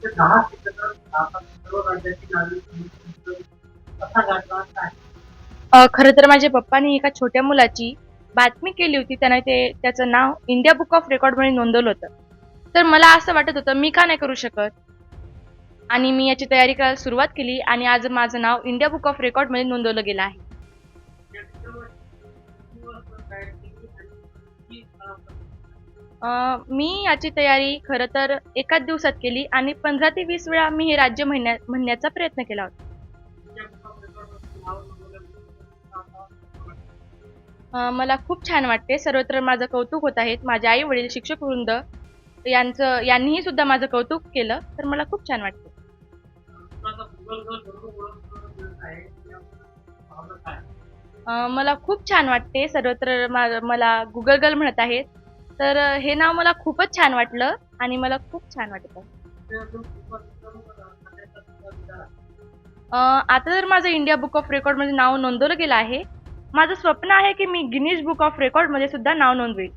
ते 10 क्षेत्रात आपण सर्व राज्याची नावे सांगितली. कसा गाठला काय? खरं तर माझ्या पप्पांनी एका छोट्या मुलाची बातमी केली होती. त्यानं त्याचं नाव इंडिया बुक ऑफ रेकॉर्डमध्ये नोंदवलं होतं. तर मला असं वाटत होतं, मी का नाही करू शकत? आणि मी याची तयारी करायला सुरुवात केली आणि आज माझं नाव इंडिया बुक ऑफ रेकॉर्डमध्ये नोंदवलं गेलं आहे. या किती वर्ष तयारी केली आणि किती मी याची तयारी खरं तर एकाच दिवसात केली आणि 15 ते 20 वेळा मी हे राज्य म्हणण्याचा प्रयत्न केला होता. इंडिया बुक ऑफ रेकॉर्डमध्ये नाव नोंदवलं? मला खूप छान वाटते. सर्वत्र माझं कौतुक होत आहे. माझे आई-वडील, शिक्षक-वृंद यांनीही सुद्धा माझं कौतुक केलं, तर मला खूप छान वाटते. आता गुगल बरोबर ओळख मिळत आहे. या भावना काय? मला खूप छान वाटते. सर्वत्र मला Google गर्ल म्हणत आहेत. तर हे नाव मला खूपच छान वाटलं आणि मला खूप छान वाटत आहे. ते अजून खूपच सर्व सांगायचा तुझा विचार आहे. आता तर माझं इंडिया बुक ऑफ रेकॉर्डमध्ये नाव नोंदवलं गेलं आहे. माझं स्वप्न आहे, की मी गिनीज बुक ऑफ रेकॉर्डमध्ये सुद्धा नाव नोंदवेल.